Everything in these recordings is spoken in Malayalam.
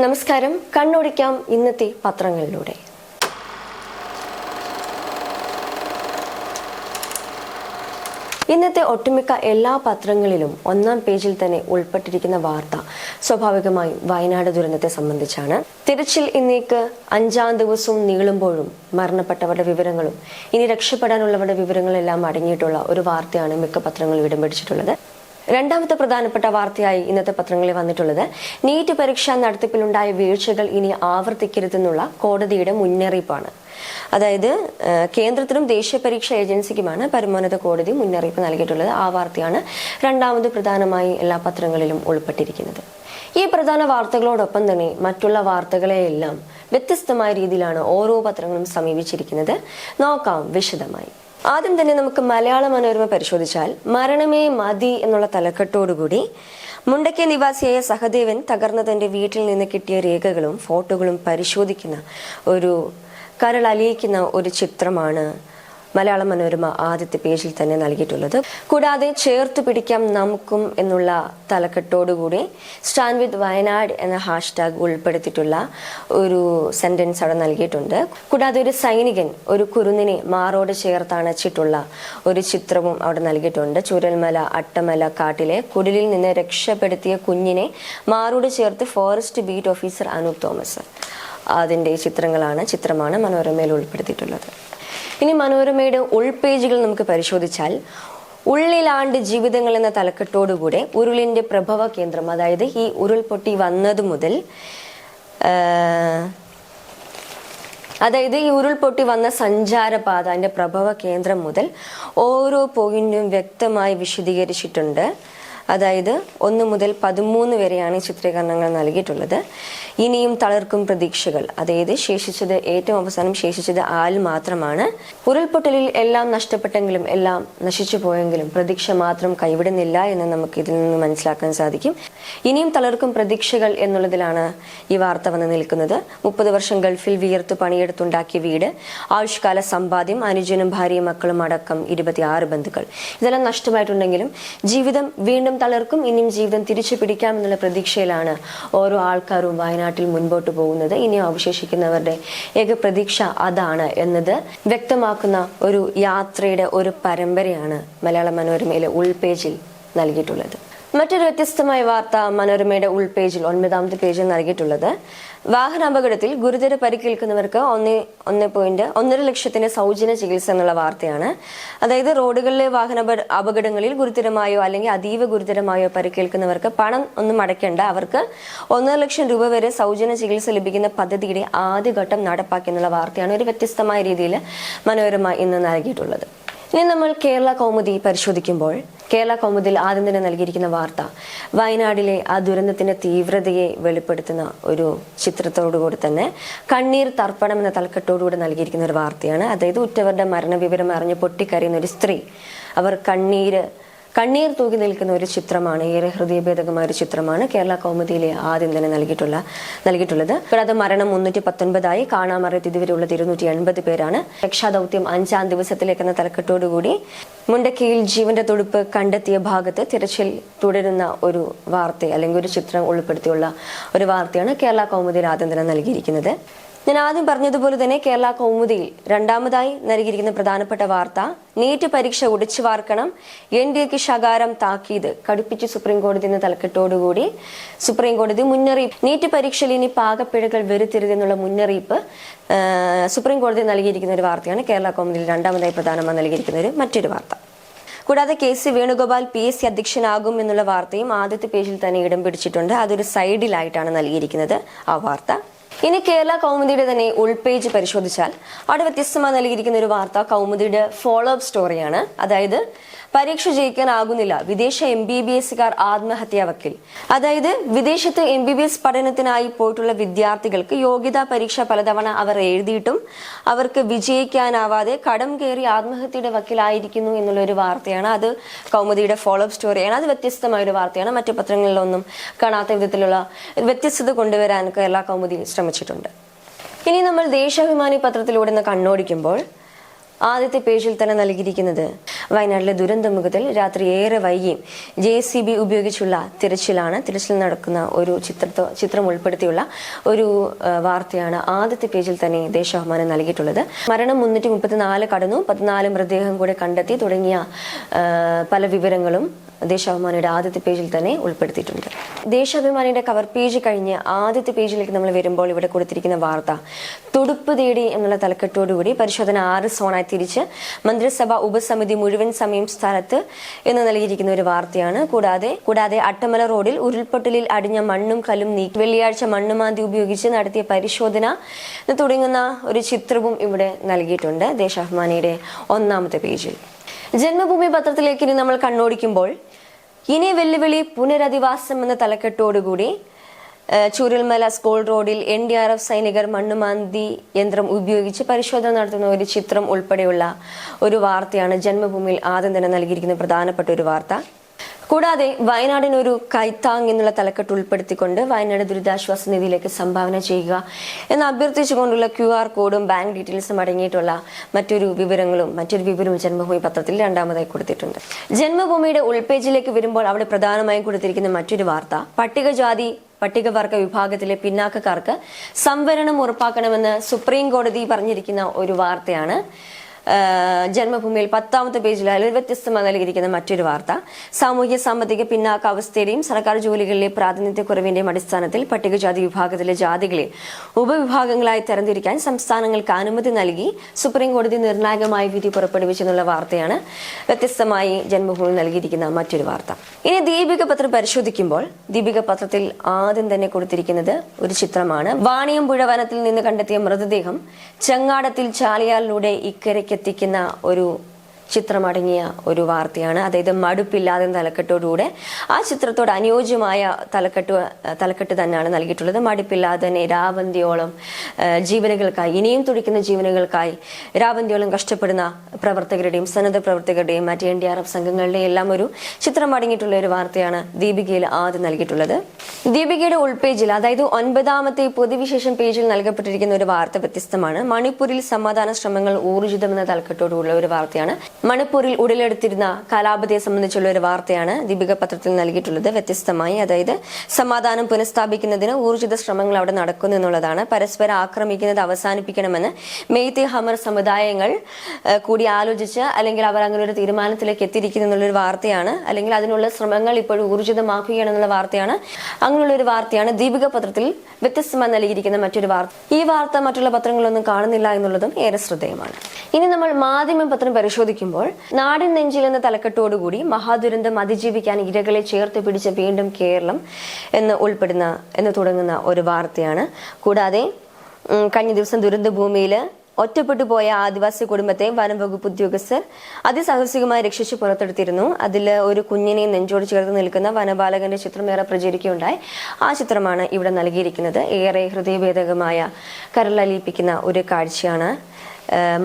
നമസ്കാരം. കണ്ണോടിക്കാം ഇന്നത്തെ പത്രങ്ങളിലൂടെ. ഇന്നത്തെ ഒട്ടുമിക്ക എല്ലാ പത്രങ്ങളിലും ഒന്നാം പേജിൽ തന്നെ ഉൾപ്പെട്ടിരിക്കുന്ന വാർത്ത സ്വാഭാവികമായും വയനാട് ദുരന്തത്തെ സംബന്ധിച്ചാണ്. തിരച്ചിൽ ഇന്നേക്ക് 5-ാം ദിവസവും നീളുമ്പോഴും മരണപ്പെട്ടവരുടെ വിവരങ്ങളും ഇനി രക്ഷപ്പെടാനുള്ളവരുടെ വിവരങ്ങളെല്ലാം അടങ്ങിയിട്ടുള്ള ഒരു വാർത്തയാണ് മിക്ക പത്രങ്ങളും ഇടം പിടിച്ചിട്ടുള്ളത്. രണ്ടാമത്തെ പ്രധാനപ്പെട്ട വാർത്തയായി ഇന്നത്തെ പത്രങ്ങളിൽ വന്നിട്ടുള്ളത് നീറ്റ് പരീക്ഷാ നടത്തിപ്പിലുണ്ടായ വീഴ്ചകൾ ഇനി ആവർത്തിക്കരുതെന്നുള്ള കോടതിയുടെ മുന്നറിയിപ്പാണ്. അതായത് കേന്ദ്രത്തിനും ദേശീയ പരീക്ഷാ ഏജൻസിക്കുമാണ് പരമോന്നത കോടതി മുന്നറിയിപ്പ് നൽകിയിട്ടുള്ളത്. ആ വാർത്തയാണ് രണ്ടാമത് പ്രധാനമായി എല്ലാ പത്രങ്ങളിലും ഉൾപ്പെട്ടിരിക്കുന്നത്. ഈ പ്രധാന വാർത്തകളോടൊപ്പം തന്നെ മറ്റുള്ള വാർത്തകളെയെല്ലാം വ്യത്യസ്തമായ രീതിയിലാണ് ഓരോ പത്രങ്ങളും സമീപിച്ചിരിക്കുന്നത്. നോക്കാം വിശദമായി. ആദ്യം തന്നെ നമുക്ക് മലയാള മനോരമ പരിശോധിച്ചാൽ മരണമേ മതി എന്നുള്ള തലക്കെട്ടോടുകൂടി മുണ്ടയ്ക്ക നിവാസിയായ സഹദേവൻ തകർന്ന തന്റെ വീട്ടിൽ നിന്ന് കിട്ടിയ രേഖകളും ഫോട്ടോകളും പരിശോധിക്കുന്ന ഒരു കരളലിയിക്കുന്ന ഒരു ചിത്രമാണ് മലയാള മനോരമ ആദ്യത്തെ പേജിൽ തന്നെ നൽകിയിട്ടുള്ളത്. കൂടാതെ ചേർത്ത് പിടിക്കാം നമുക്കും എന്നുള്ള തലക്കെട്ടോടുകൂടി സ്റ്റാൻഡ് വിത്ത് വയനാട് എന്ന ഹാഷ്ടാഗ് ഉൾപ്പെടുത്തിയിട്ടുള്ള ഒരു സെന്റൻസ് അവിടെ നൽകിയിട്ടുണ്ട്. കൂടാതെ ഒരു സൈനികൻ ഒരു കുരുന്നിനെ മാറോട് ചേർത്തണച്ചിട്ടുള്ള ഒരു ചിത്രവും അവിടെ നൽകിയിട്ടുണ്ട്. ചുരൽമല അട്ടമല കാട്ടിലെ കുടിലിൽ നിന്ന് രക്ഷപ്പെടുത്തിയ കുഞ്ഞിനെ മാറോട് ചേർത്ത് forest beat officer Anoop Thomas. അതിൻ്റെ ചിത്രമാണ് മനോരമയിൽ ഉൾപ്പെടുത്തിയിട്ടുള്ളത്. ഇനി മനോരമയുടെ ഉൾപേജുകൾ നമുക്ക് പരിശോധിച്ചാൽ ഉള്ളിലാണ്ട് ജീവിതങ്ങൾ എന്ന തലക്കെട്ടോടുകൂടെ ഉരുളിന്റെ പ്രഭവ കേന്ദ്രം, അതായത് ഈ ഉരുൾപൊട്ടി വന്നതു മുതൽ ഈ ഉരുൾപൊട്ടി വന്ന സഞ്ചാരപാത അതിന്റെ പ്രഭവ കേന്ദ്രം മുതൽ ഓരോ പോയിന്റും വ്യക്തമായി വിശദീകരിച്ചിട്ടുണ്ട്. അതായത് 1 മുതൽ 13 വരെയാണ് ചിത്രീകരണങ്ങൾ നൽകിയിട്ടുള്ളത്. ഇനിയും തളർക്കും പ്രതീക്ഷകൾ, അതായത് ഏറ്റവും അവസാനം ശേഷിച്ചത് ആൽ മാത്രമാണ്. ഉരുൾപൊട്ടലിൽ എല്ലാം നഷ്ടപ്പെട്ടെങ്കിലും എല്ലാം നശിച്ചു പോയെങ്കിലും പ്രതീക്ഷ മാത്രം കൈവിടുന്നില്ല എന്ന് നമുക്ക് ഇതിൽ നിന്ന് മനസ്സിലാക്കാൻ സാധിക്കും. ഇനിയും തളർക്കും പ്രതീക്ഷകൾ എന്നുള്ളതിലാണ് ഈ വാർത്ത വന്ന് നിൽക്കുന്നത്. 30 വർഷം ഗൾഫിൽ വിയർത്ത് പണിയെടുത്തുണ്ടാക്കിയ വീട്, ആയുഷ്കാല സമ്പാദ്യം, അനുജനും ഭാര്യയും മക്കളും അടക്കം 26 ബന്ധുക്കൾ, ഇതെല്ലാം നഷ്ടമായിട്ടുണ്ടെങ്കിലും ജീവിതം വീണ്ടും തളർക്കും, ഇനിയും ജീവിതം തിരിച്ചു പിടിക്കാം എന്നുള്ള പ്രതീക്ഷയിലാണ് ഓരോ ആൾക്കാരും വയനാട്ടിൽ മുൻപോട്ട് പോകുന്നത്. ഇനിയും അവശേഷിക്കുന്നവരുടെ ഏക പ്രതീക്ഷ അതാണ് എന്നത് വ്യക്തമാക്കുന്ന ഒരു യാത്രയുടെ ഒരു പരമ്പരയാണ് മലയാള മനോരമയിലെ ഉൾപേജിൽ നൽകിയിട്ടുള്ളത്. മറ്റൊരു വ്യത്യസ്തമായ വാർത്ത മനോരമയുടെ ഉൾപേജിൽ 9-ാമത്തെ പേജിൽ നൽകിയിട്ടുള്ളത് വാഹനാപകടത്തിൽ ഗുരുതര പരിക്കേൽക്കുന്നവർക്ക് 1.5 ലക്ഷത്തിന്റെ സൗജന്യ ചികിത്സ എന്നുള്ള വാർത്തയാണ്. അതായത് റോഡുകളിലെ അപകടങ്ങളിൽ ഗുരുതരമായോ അല്ലെങ്കിൽ അതീവ ഗുരുതരമായോ പരിക്കേൽക്കുന്നവർക്ക് പണം ഒന്നും അടയ്ക്കേണ്ട, അവർക്ക് 1.5 ലക്ഷം രൂപ വരെ സൗജന്യ ചികിത്സ ലഭിക്കുന്ന പദ്ധതിയുടെ ആദ്യഘട്ടം നടപ്പാക്കി എന്നുള്ള വാർത്തയാണ് ഒരു വ്യത്യസ്തമായ രീതിയിൽ മനോരമ ഇന്ന് നൽകിയിട്ടുള്ളത്. ഇനി നമ്മൾ കേരള കൗമുദി പരിശോധിക്കുമ്പോൾ കേരള കൗമുദിയിൽ ആദ്യം തന്നെ നൽകിയിരിക്കുന്ന വാർത്ത വയനാടിലെ ആ ദുരന്തത്തിന്റെ തീവ്രതയെ വെളിപ്പെടുത്തുന്ന ഒരു ചിത്രത്തോടുകൂടി തന്നെ കണ്ണീർ തർപ്പണം എന്ന തലക്കെട്ടോടുകൂടി നൽകിയിരിക്കുന്ന ഒരു വാർത്തയാണ്. അതായത് ഉറ്റവരുടെ മരണവിവരം അറിഞ്ഞ് പൊട്ടിക്കരയുന്ന ഒരു സ്ത്രീ, അവർ കണ്ണീർ തൂക്കി നിൽക്കുന്ന ഒരു ചിത്രമാണ്. ഏറെ ഹൃദയഭേദകമായ ഒരു ചിത്രമാണ് കേരള കൗമുദിയിലെ ആദ്യം തന്നെ നൽകിയിട്ടുള്ളത്. കൂടാതെ മരണം 319 കാണാമറയത്ത് ഇതുവരെയുള്ളത് 280 പേരാണ്. രക്ഷാദൗത്യം 5-ാം ദിവസത്തിലേക്ക് എന്ന തലക്കെട്ടോടുകൂടി മുണ്ടക്കയിൽ ജീവന്റെ തുടിപ്പ് കണ്ടെത്തിയ ഭാഗത്ത് തിരച്ചിൽ തുടരുന്ന ഒരു വാർത്ത അല്ലെങ്കിൽ ഒരു ചിത്രം ഉൾപ്പെടുത്തിയുള്ള ഒരു വാർത്തയാണ് കേരള കൗമുദിയിൽ ആദ്യം തന്നെ നൽകിയിരിക്കുന്നത്. ഞാൻ ആദ്യം പറഞ്ഞതുപോലെ തന്നെ കേരള കൗമുദിയിൽ രണ്ടാമതായി നൽകിയിരിക്കുന്ന പ്രധാനപ്പെട്ട വാർത്ത നീറ്റ് പരീക്ഷ ഒടിച്ചു വാർക്കണം, NDAക്ക് ശകാരം താക്കീത്, കടുപ്പിച്ച് സുപ്രീംകോടതി എന്ന തലക്കെട്ടോടുകൂടി സുപ്രീംകോടതി മുന്നറിയിപ്പ്, നീറ്റ് പരീക്ഷയിൽ ഇനി പാകപ്പിഴകൾ വരുത്തരുതെന്നുള്ള മുന്നറിയിപ്പ് സുപ്രീംകോടതി നൽകിയിരിക്കുന്ന ഒരു വാർത്തയാണ് കേരള കൗമുദിയിൽ രണ്ടാമതായി പ്രധാനമായി നൽകിയിരിക്കുന്ന മറ്റൊരു വാർത്ത. കൂടാതെ KC വേണുഗോപാൽ PSC അധ്യക്ഷനാകും എന്നുള്ള വാർത്തയും ആദ്യത്തെ പേജിൽ തന്നെ ഇടം പിടിച്ചിട്ടുണ്ട്. അതൊരു സൈഡിലായിട്ടാണ് നൽകിയിരിക്കുന്നത് ആ വാർത്ത. ഇനി കേരള കൗമുദിയുടെ തന്നെ ഉൾപേജ് പരിശോധിച്ചാൽ അവിടെ വ്യത്യസ്തമായി നൽകിയിരിക്കുന്ന ഒരു വാർത്ത കൗമുദിയുടെ ഫോളോ അപ്പ് സ്റ്റോറിയാണ്. അതായത് പരീക്ഷ ജയിക്കാനാകുന്നില്ല, വിദേശ MBBSകാർ ആത്മഹത്യാ വക്കിൽ. അതായത് വിദേശത്ത് MBBS പഠനത്തിനായി പോയിട്ടുള്ള വിദ്യാർത്ഥികൾക്ക് യോഗ്യതാ പരീക്ഷ പലതവണ അവർ എഴുതിയിട്ടും അവർക്ക് വിജയിക്കാനാവാതെ കടം കയറി ആത്മഹത്യയുടെ വക്കിലായിരിക്കുന്നു എന്നുള്ള ഒരു വാർത്തയാണ്. അത് കൗമുദിയുടെ ഫോളോ അപ്പ് സ്റ്റോറിയാണ്. അത് വ്യത്യസ്തമായ ഒരു വാർത്തയാണ്. മറ്റു പത്രങ്ങളിലൊന്നും കാണാത്ത വിധത്തിലുള്ള വ്യത്യസ്തത കൊണ്ടുവരാൻ കേരള കൗമുദി ശ്രമിച്ചിട്ടുണ്ട്. ഇനി നമ്മൾ ദേശാഭിമാനി പത്രത്തിലൂടെ കണ്ണോടിക്കുമ്പോൾ ആദ്യത്തെ പേജിൽ തന്നെ നൽകിയിരിക്കുന്നത് വയനാട്ടിലെ ദുരന്തമുഖത്തിൽ രാത്രി ഏറെ വൈകിയും JCB ഉപയോഗിച്ചുള്ള തിരച്ചിൽ നടക്കുന്ന ഒരു ചിത്രം ഉൾപ്പെടുത്തിയുള്ള ഒരു വാർത്തയാണ് ആദ്യത്തെ പേജിൽ തന്നെ ദേശാഭിമാനി നൽകിയിട്ടുള്ളത്. മരണം 334 കടന്നു, 14 മൃതദേഹം കൂടെ കണ്ടെത്തി തുടങ്ങിയ പല വിവരങ്ങളും ദേശാഭിമാനിയുടെ ആദ്യത്തെ പേജിൽ തന്നെ ഉൾപ്പെടുത്തിയിട്ടുണ്ട്. ദേശാഭിമാനിയുടെ കവർ പേജ് കഴിഞ്ഞ് ആദ്യത്തെ പേജിലേക്ക് നമ്മൾ വരുമ്പോൾ ഇവിടെ കൊടുത്തിരിക്കുന്ന വാർത്ത തുടുപ്പ് തേടി എന്നുള്ള തലക്കെട്ടോടുകൂടി പരിശോധന 6 സോണായി തിരിച്ച് മന്ത്രിസഭാ ഉപസമിതി മുഴുവൻ സമയം സ്ഥലത്ത് എന്ന് നൽകിയിരിക്കുന്ന ഒരു വാർത്തയാണ്. കൂടാതെ അട്ടമല റോഡിൽ ഉരുൾപൊട്ടലിൽ അടിഞ്ഞ മണ്ണും കല്ലും നീക്കി വെള്ളിയാഴ്ച മണ്ണുമാന്തി ഉപയോഗിച്ച് നടത്തിയ പരിശോധന തുടങ്ങുന്ന ഒരു ചിത്രവും ഇവിടെ നൽകിയിട്ടുണ്ട് ദേശാഭിമാനിയുടെ 1ാമത്തെ പേജിൽ. ജന്മഭൂമി പത്രത്തിലേക്ക് ഇനി നമ്മൾ കണ്ണോടിക്കുമ്പോൾ ഇനി വെല്ലുവിളി പുനരധിവാസം എന്ന തലക്കെട്ടോടുകൂടി ചൂരൽമല സ്കൂൾ റോഡിൽ NDRF സൈനികർ മണ്ണുമാന്തി യന്ത്രം ഉപയോഗിച്ച് പരിശോധന നടത്തുന്ന ഒരു ചിത്രം ഉൾപ്പെടെയുള്ള ഒരു വാർത്തയാണ് ജന്മഭൂമിയിൽ ആദ്യം തന്നെ നൽകിയിരിക്കുന്ന പ്രധാനപ്പെട്ട ഒരു വാർത്ത. കൂടാതെ വയനാടിനൊരു കൈത്താങ് എന്നുള്ള തലക്കെട്ട് ഉൾപ്പെടുത്തിക്കൊണ്ട് വയനാട് ദുരിതാശ്വാസ നിധിയിലേക്ക് സംഭാവന ചെയ്യുക എന്ന് അഭ്യർത്ഥിച്ചുകൊണ്ടുള്ള QR കോഡും ബാങ്ക് ഡീറ്റെയിൽസും അടങ്ങിയിട്ടുള്ള മറ്റൊരു വിവരവും ജന്മഭൂമി പത്രത്തിൽ 2ാമതായി കൊടുത്തിട്ടുണ്ട്. ജന്മഭൂമിയുടെ ഉൾപേജിലേക്ക് വരുമ്പോൾ അവിടെ പ്രധാനമായും കൊടുത്തിരിക്കുന്ന മറ്റൊരു വാർത്ത പട്ടികവർഗ വിഭാഗത്തിലെ പിന്നാക്കക്കാർക്ക് സംവരണം ഉറപ്പാക്കണമെന്ന് സുപ്രീം കോടതി പറഞ്ഞിരിക്കുന്ന ഒരു വാർത്തയാണ്. ജന്മഭൂമിയിൽ 10ാമത്തെ പേജിൽ വ്യത്യസ്തമായി നൽകിയിരിക്കുന്ന മറ്റൊരു വാർത്ത സാമൂഹ്യ സാമ്പത്തിക പിന്നാക്ക അവസ്ഥയുടെയും സർക്കാർ ജോലികളിലെ പ്രാതിനിധ്യക്കുറവിന്റെയും അടിസ്ഥാനത്തിൽ പട്ടികജാതി വിഭാഗത്തിലെ ജാതികളെ ഉപവിഭാഗങ്ങളായി തരംതിരിക്കാൻ സംസ്ഥാനങ്ങൾക്ക് അനുമതി നൽകി സുപ്രീം കോടതി നിർണായകമായ വിധി പുറപ്പെടുവിച്ചെന്നുള്ള വാർത്തയാണ് വ്യത്യസ്തമായി ജന്മഭൂമിയിൽ നൽകിയിരിക്കുന്ന മറ്റൊരു വാർത്ത. ഇനി ദീപിക പത്രം പരിശോധിക്കുമ്പോൾ ദീപിക പത്രത്തിൽ ആദ്യം തന്നെ കൊടുത്തിരിക്കുന്നത് ഒരു ചിത്രമാണ്. വാണിയമ്പുഴ വനത്തിൽ നിന്ന് കണ്ടെത്തിയ മൃതദേഹം ചങ്ങാടത്തിൽ ചാലിയാലിലൂടെ ഇക്കരയ്ക്ക് എത്തിക്കുന്ന ഒരു ചിത്രമടങ്ങിയ ഒരു വാർത്തയാണ്. അതായത് മടുപ്പില്ലാതെ തലക്കെട്ടോടുകൂടെ ആ ചിത്രത്തോട് അനുയോജ്യമായ തലക്കെട്ട് തന്നെയാണ് നൽകിയിട്ടുള്ളത്. മടുപ്പില്ലാതെ തന്നെ രാവന്തിയോളം ജീവനുകൾക്കായി ഇനിയും തുടിക്കുന്ന ജീവനുകൾക്കായി രാവന്തിയോളം കഷ്ടപ്പെടുന്ന പ്രവർത്തകരുടെയും സന്നദ്ധ പ്രവർത്തകരുടെയും മറ്റ് NDRF സംഘങ്ങളുടെയും എല്ലാം ഒരു ചിത്രം അടങ്ങിയിട്ടുള്ള ഒരു വാർത്തയാണ് ദീപികയിൽ ആദ്യം നൽകിയിട്ടുള്ളത്. ദീപികയുടെ ഉൾപേജിൽ അതായത് 9ാമത്തെ പൊതുവിശേഷം പേജിൽ നൽകപ്പെട്ടിരിക്കുന്ന ഒരു വാർത്ത വ്യത്യസ്തമാണ്. മണിപ്പൂരിൽ സമാധാന ശ്രമങ്ങൾ ഊർജിതമെന്ന തലക്കെട്ടോടുള്ള ഒരു വാർത്തയാണ്. മണിപ്പൂരിൽ ഉടലെടുത്തിരുന്ന കലാപത്തെ സംബന്ധിച്ചുള്ള ഒരു വാർത്തയാണ് ദീപിക പത്രത്തിൽ നൽകിയിട്ടുള്ളത്. വ്യത്യസ്തമായി അതായത് സമാധാനം പുനഃസ്ഥാപിക്കുന്നതിന് ഊർജിത ശ്രമങ്ങൾ അവിടെ നടക്കുന്നു എന്നുള്ളതാണ്. പരസ്പരം ആക്രമിക്കുന്നത് അവസാനിപ്പിക്കണമെന്ന് മെയ്തേ ഹമർ സമുദായങ്ങൾ കൂടി ആലോചിച്ച് അല്ലെങ്കിൽ അവർ അങ്ങനെ ഒരു തീരുമാനത്തിലേക്ക് എത്തിയിരിക്കുന്നു എന്നുള്ളൊരു വാർത്തയാണ്. അല്ലെങ്കിൽ അതിനുള്ള ശ്രമങ്ങൾ ഇപ്പോഴും ഊർജിതമാക്കുകയാണെന്നുള്ള വാർത്തയാണ്. അങ്ങനെയുള്ള ഒരു വാർത്തയാണ് ദീപിക പത്രത്തിൽ വ്യത്യസ്തമായി നൽകിയിരിക്കുന്ന മറ്റൊരു വാർത്ത. ഈ വാർത്ത മറ്റുള്ള പത്രങ്ങളൊന്നും കാണുന്നില്ല എന്നുള്ളതും ഏറെ ശ്രദ്ധേയമാണ്. ഇനി നമ്മൾ മാധ്യമം പത്രം പരിശോധിക്കുമ്പോൾ നാടിൻ നെഞ്ചിൽ എന്ന തലക്കെട്ടോടുകൂടി മഹാദുരന്തം അതിജീവിക്കാൻ ഇരകളെ ചേർത്ത് പിടിച്ച വീണ്ടും കേരളം എന്ന് തുടങ്ങുന്ന ഒരു വാർത്തയാണ്. കൂടാതെ കഴിഞ്ഞ ദിവസം ദുരന്തഭൂമിയിൽ ഒറ്റപ്പെട്ടു പോയ ആദിവാസി കുടുംബത്തെ വനംവകുപ്പ് ഉദ്യോഗസ്ഥർ അതിസാഹസികമായി രക്ഷിച്ച് പുറത്തെടുത്തിരുന്നു. അതിൽ ഒരു കുഞ്ഞിനെ നെഞ്ചോട് ചേർത്ത് നിൽക്കുന്ന വനപാലകന്റെ ചിത്രം ഏറെ പ്രചരിക്കുകയുണ്ടായി. ആ ചിത്രമാണ് ഇവിടെ നൽകിയിരിക്കുന്നത്. ഏറെ ഹൃദയഭേദകമായ കരളലിയിപ്പിക്കുന്ന ഒരു കാഴ്ചയാണ്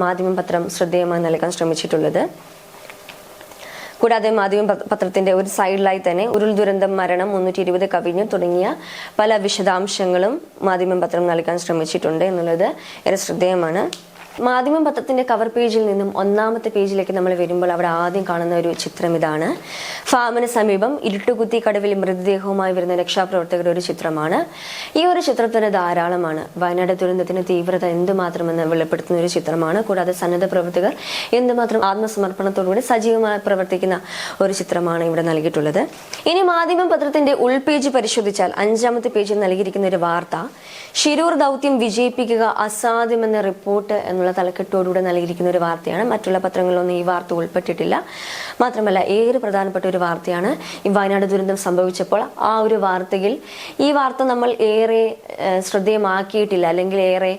മാധ്യമം പത്രം ശ്രദ്ധേയമായി നൽകാൻ ശ്രമിച്ചിട്ടുള്ളത്. കൂടാതെ മാധ്യമ പത്രത്തിന്റെ ഒരു സൈഡിലായി തന്നെ ഉരുൾ ദുരന്തം മരണം 320 കവിഞ്ഞു തുടങ്ങിയ പല വിശദാംശങ്ങളും മാധ്യമം പത്രം നൽകാൻ ശ്രമിച്ചിട്ടുണ്ട് എന്നുള്ളത് ഏറെ ശ്രദ്ധേയമാണ്. മാധ്യമം പത്രത്തിന്റെ കവർ പേജിൽ നിന്നും 1ാമത്തെ പേജിലേക്ക് നമ്മൾ വരുമ്പോൾ അവിടെ ആദ്യം കാണുന്ന ഒരു ചിത്രം ഇതാണ്. ഫാമിന് സമീപം ഇരുട്ടുകുത്തി കടവിൽ മൃതദേഹവുമായി വരുന്ന രക്ഷാപ്രവർത്തകരുടെ ഒരു ചിത്രമാണ്. ഈ ഒരു ചിത്രത്തിന് ധാരാളമാണ്. വയനാട് ദുരന്തത്തിന്റെ തീവ്രത എന്തുമാത്രമെന്ന് വെളിപ്പെടുത്തുന്ന ഒരു ചിത്രമാണ്. കൂടാതെ സന്നദ്ധ പ്രവർത്തകർ എന്തുമാത്രം ആത്മസമർപ്പണത്തോടുകൂടി സജീവമായി പ്രവർത്തിക്കുന്ന ഒരു ചിത്രമാണ് ഇവിടെ നൽകിയിട്ടുള്ളത്. ഇനി മാധ്യമം പത്രത്തിന്റെ ഉൾപേജ് പരിശോധിച്ചാൽ 5ാമത്തെ പേജിൽ നൽകിയിരിക്കുന്ന ഒരു വാർത്ത ശിരൂർ ദൗത്യം വിജയിപ്പിക്കുക അസാധ്യമെന്ന റിപ്പോർട്ട് എന്നുള്ള തലക്കെട്ടോടുകൂടെ നൽകിയിരിക്കുന്ന ഒരു വാർത്തയാണ്. മറ്റുള്ള പത്രങ്ങളിലൊന്നും ഈ വാർത്ത ഉൾപ്പെട്ടിട്ടില്ല. മാത്രമല്ല ഏറെ പ്രധാനപ്പെട്ട ഒരു വാർത്തയാണ്. ഈ വയനാട് ദുരന്തം സംഭവിച്ചപ്പോൾ ആ ഒരു വാർത്തയിൽ ഈ വാർത്ത നമ്മൾ ഏറെ ശ്രദ്ധേയമാക്കിയിട്ടില്ല, അല്ലെങ്കിൽ ഏറെ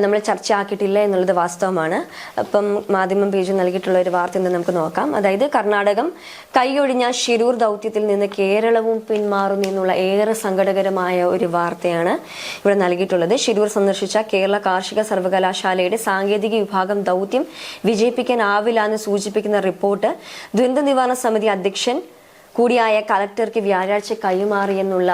നമ്മൾ ചർച്ചയാക്കിയിട്ടില്ല എന്നുള്ളത് വാസ്തവമാണ്. അപ്പം മാധ്യമം പേജിൽ നൽകിയിട്ടുള്ള ഒരു വാർത്ത എന്ന് നമുക്ക് നോക്കാം. അതായത് കർണാടകം കൈയൊഴിഞ്ഞ ശിരൂർ ദൗത്യത്തിൽ നിന്ന് കേരളവും പിന്മാറുന്നു എന്നുള്ള ഏറെ സങ്കടകരമായ ഒരു വാർത്തയാണ് ഇവിടെ നൽകിയിട്ടുള്ളത്. ശിരൂർ സന്ദർശിച്ച കേരള കാർഷിക സർവകലാശാലയുടെ സാങ്കേതിക വിഭാഗം ദൗത്യം വിജയിപ്പിക്കാനാവില്ല എന്ന് സൂചിപ്പിക്കുന്ന റിപ്പോർട്ട് ദുരന്ത നിവാരണ സമിതി അധ്യക്ഷൻ കൂടിയായ കളക്ടർക്ക് വ്യാഴാഴ്ച കൈമാറിയെന്നുള്ള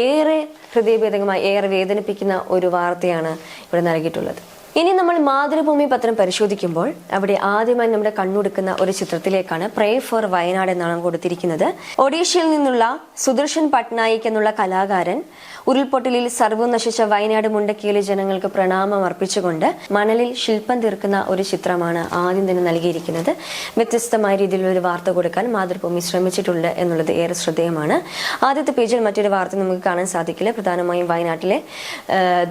ഏറെ ഹൃദയഭേദകമായി ഏറെ വേദനിപ്പിക്കുന്ന ഒരു വാർത്തയാണ് ഇവിടെ നൽകിയിട്ടുള്ളത്. ഇനി നമ്മൾ മാതൃഭൂമി പത്രം പരിശോധിക്കുമ്പോൾ അവിടെ ആദ്യമായി നമ്മുടെ കണ്ണുടുക്കുന്ന ഒരു ചിത്രത്തിലേക്കാണ് പ്രേ ഫോർ വയനാട് എന്നാണ് കൊടുത്തിരിക്കുന്നത്. ഒഡീഷയിൽ നിന്നുള്ള സുദർശൻ പട്നായിക് എന്നുള്ള കലാകാരൻ ഉരുൾപൊട്ടലിൽ സർവ്വം നശിച്ച വയനാട് മുണ്ടക്കയിലെ ജനങ്ങൾക്ക് പ്രണാമം അർപ്പിച്ചുകൊണ്ട് മണലിൽ ശില്പം തീർക്കുന്ന ഒരു ചിത്രമാണ് ആദ്യം തന്നെ നൽകിയിരിക്കുന്നത്. വ്യത്യസ്തമായ രീതിയിലുള്ള ഒരു വാർത്ത കൊടുക്കാൻ മാതൃഭൂമി ശ്രമിച്ചിട്ടുണ്ട് എന്നുള്ളത് ഏറെ ശ്രദ്ധേയമാണ്. ആദ്യത്തെ പേജിൽ മറ്റൊരു വാർത്ത നമുക്ക് കാണാൻ സാധിക്കില്ല. പ്രധാനമായും വയനാട്ടിലെ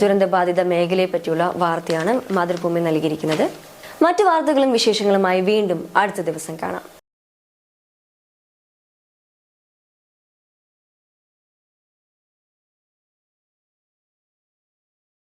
ദുരന്തബാധിത മേഖലയെ പറ്റിയുള്ള വാർത്തയാണ് മാതൃഭൂമി നൽകിയിരിക്കുന്നത്. മറ്റു വാർത്തകളും വിശേഷങ്ങളുമായി വീണ്ടും അടുത്ത ദിവസം കാണാം.